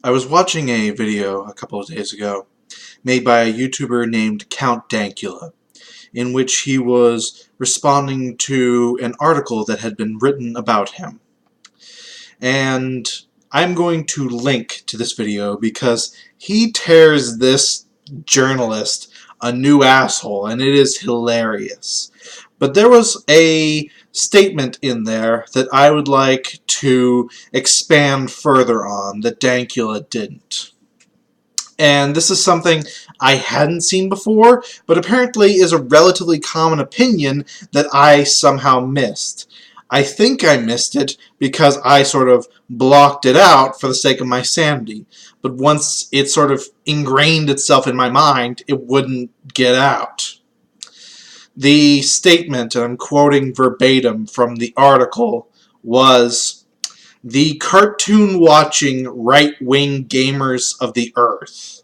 I was watching a video a couple of days ago made by a YouTuber named Count Dankula, in which he was responding to an article that had been written about him. And I'm going to link to this video because he tears this journalist a new asshole, and it is hilarious. But there was a statement in there that I would like to expand further on that Dankula didn't. And this is something I hadn't seen before, but apparently is a relatively common opinion that I somehow missed. I think I missed it because I sort of blocked it out for the sake of my sanity. But once it sort of ingrained itself in my mind, it wouldn't get out. The statement, and I'm quoting verbatim from the article, was, "The cartoon-watching right-wing gamers of the earth."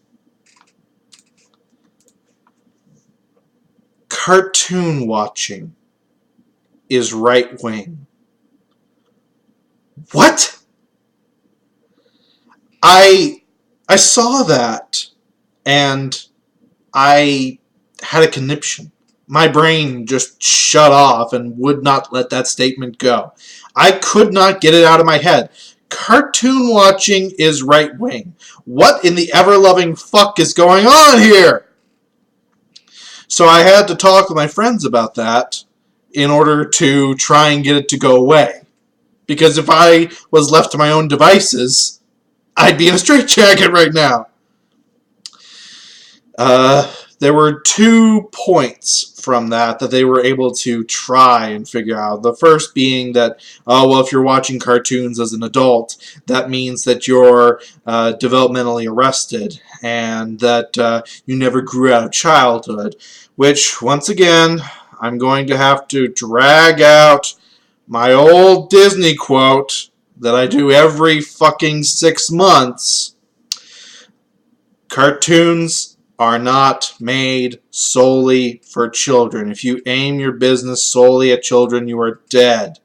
Cartoon-watching is right-wing. What? I saw that, and I had a conniption. My brain just shut off and would not let that statement go. I could not get it out of my head. Cartoon watching is right wing. What in the ever-loving fuck is going on here? So I had to talk with my friends about that in order to try and get it to go away. Because if I was left to my own devices, I'd be in a straitjacket right now. There were 2 points from that they were able to try and figure out. The first being that, oh, well, if you're watching cartoons as an adult, that means that you're developmentally arrested and that you never grew out of childhood, which, once again, I'm going to have to drag out my old Disney quote that I do every fucking 6 months. Cartoons are not made solely for children. If you aim your business solely at children, you are dead.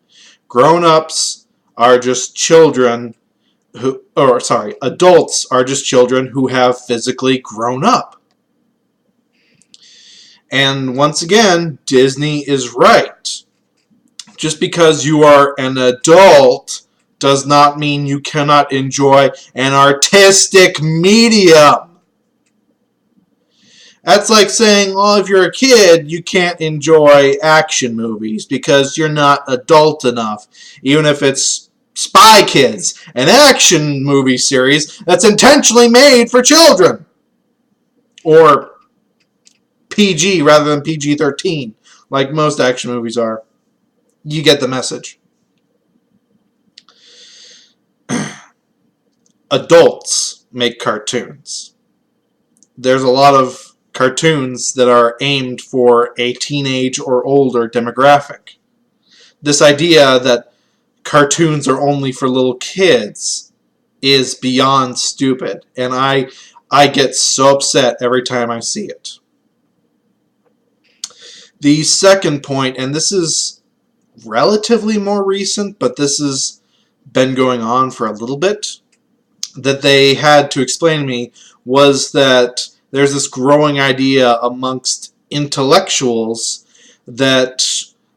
Grown-ups are just children who, adults are just children who have physically grown up. And once again, Disney is right. Just because you are an adult does not mean you cannot enjoy an artistic medium. That's like saying, well, if you're a kid, you can't enjoy action movies because you're not adult enough. Even if it's Spy Kids, an action movie series that's intentionally made for children. Or PG rather than PG-13, like most action movies are. You get the message. Adults make cartoons. There's a lot of cartoons that are aimed for a teenage or older demographic. This idea that cartoons are only for little kids is beyond stupid, and I get so upset every time I see it. The second point, and this is relatively more recent, but this has been going on for a little bit, that they had to explain to me was that there's this growing idea amongst intellectuals that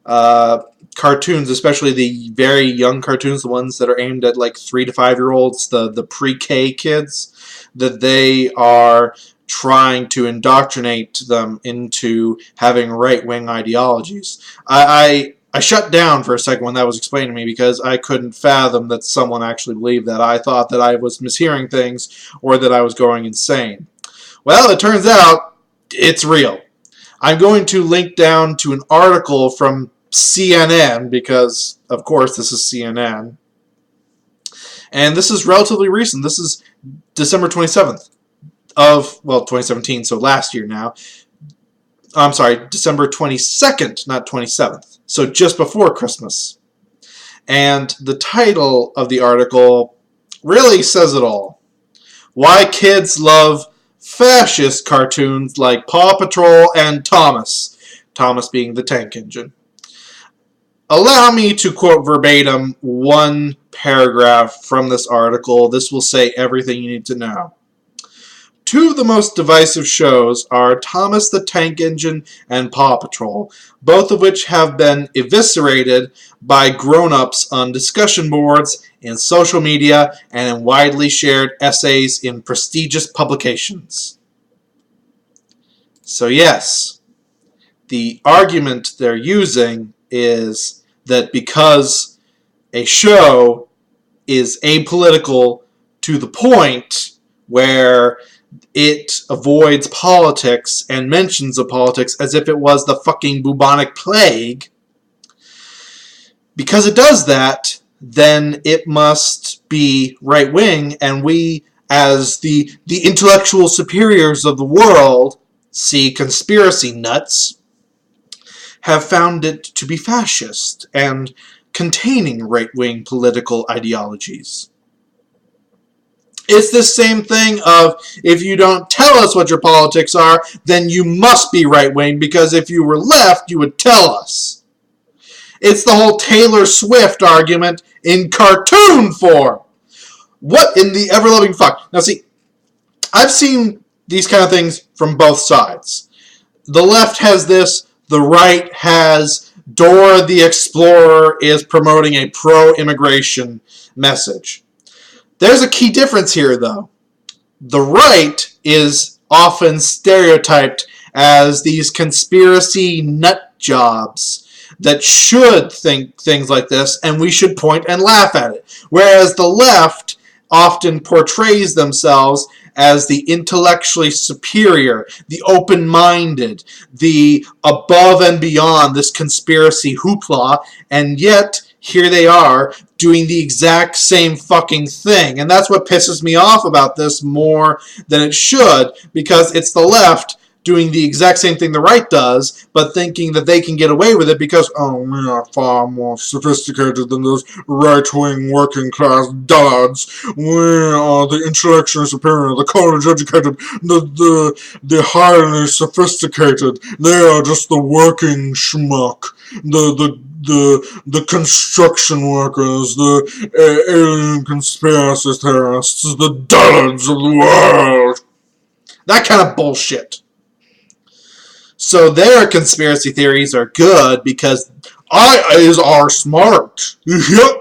cartoons, especially the very young cartoons, the ones that are aimed at like 3 to 5 year olds, the pre-K kids, that they are trying to indoctrinate them into having right-wing ideologies. I shut down for a second when that was explained to me because I couldn't fathom that someone actually believed that. I thought that I was mishearing things or that I was going insane. Well, it turns out it's real. I'm going to link down to an article from CNN because, of course, this is CNN. And this is relatively recent. This is December 27th of, well, 2017, so last year now. I'm sorry, December 22nd, not 27th. So just before Christmas. And the title of the article really says it all. Why kids love fascist cartoons like Paw Patrol and Thomas. Thomas being the tank engine. Allow me to quote verbatim one paragraph from this article. This will say everything you need to know. Two of the most divisive shows are Thomas the Tank Engine and Paw Patrol, both of which have been eviscerated by grown-ups on discussion boards, in social media, and in widely shared essays in prestigious publications. So yes, the argument they're using is that because a show is apolitical to the point where it avoids politics and mentions of politics as if it was the fucking bubonic plague, because it does that, then it must be right-wing, and we, as the intellectual superiors of the world, see conspiracy nuts, have found it to be fascist and containing right-wing political ideologies. It's the same thing of, if you don't tell us what your politics are, then you must be right-wing, because if you were left, you would tell us. It's the whole Taylor Swift argument in cartoon form. What in the ever-loving fuck? Now see, I've seen these kind of things from both sides. The left has this, the right has Dora the Explorer is promoting a pro-immigration message. There's a key difference here, though. The right is often stereotyped as these conspiracy nut jobs that should think things like this, and we should point and laugh at it. Whereas the left often portrays themselves as the intellectually superior, the open-minded, the above and beyond this conspiracy hoopla, and yet here they are doing the exact same fucking thing. And that's what pisses me off about this more than it should, because it's the left doing the exact same thing the right does, but thinking that they can get away with it because, oh, we are far more sophisticated than those right-wing working-class duds. We are the intellectually superior, the college-educated, the highly sophisticated. They are just the working schmuck, the construction workers, the alien conspiracy theorists, the duds of the world. That kind of bullshit. So their conspiracy theories are good because IAs are smart. Yep.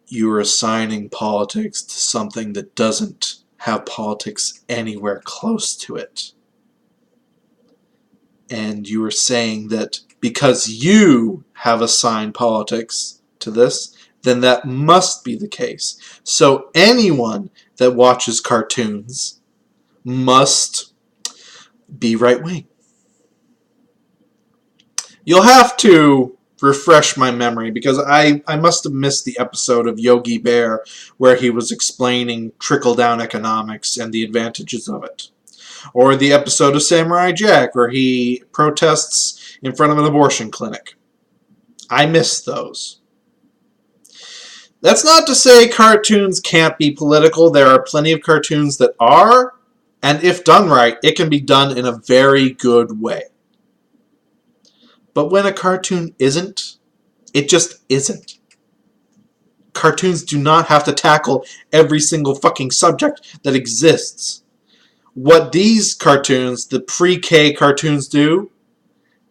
You are assigning politics to something that doesn't have politics anywhere close to it. And you are saying that because you have assigned politics to this, then that must be the case. So anyone that watches cartoons must be right-wing. You'll have to refresh my memory, because I must have missed the episode of Yogi Bear where he was explaining trickle-down economics and the advantages of it. Or the episode of Samurai Jack where he protests in front of an abortion clinic. I missed those. That's not to say cartoons can't be political. There are plenty of cartoons that are, and if done right, it can be done in a very good way. But when a cartoon isn't, it just isn't. Cartoons do not have to tackle every single fucking subject that exists. What these cartoons, the pre-K cartoons, do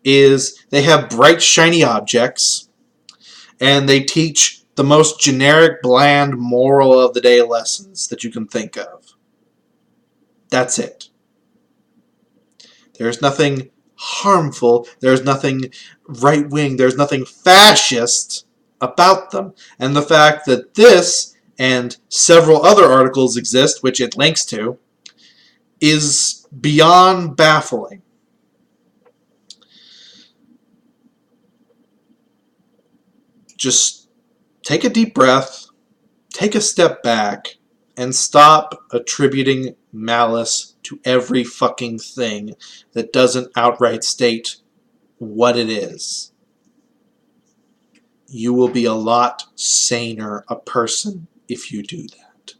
is they have bright, shiny objects, and they teach the most generic, bland, moral of the day lessons that you can think of. That's it. There's nothing harmful, there's nothing right-wing, there's nothing fascist about them. And the fact that this and several other articles exist, which it links to, is beyond baffling. Just take a deep breath, take a step back, and stop attributing malice to every fucking thing that doesn't outright state what it is. You will be a lot saner a person if you do that.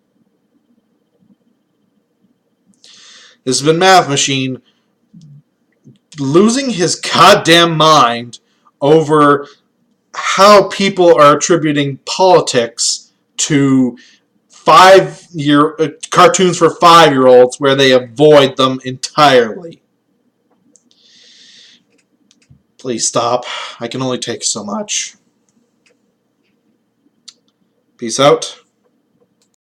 This has been Math Machine, losing his goddamn mind over how people are attributing politics to cartoons for 5-year-olds where they avoid them entirely. Please stop. I can only take so much. Peace out.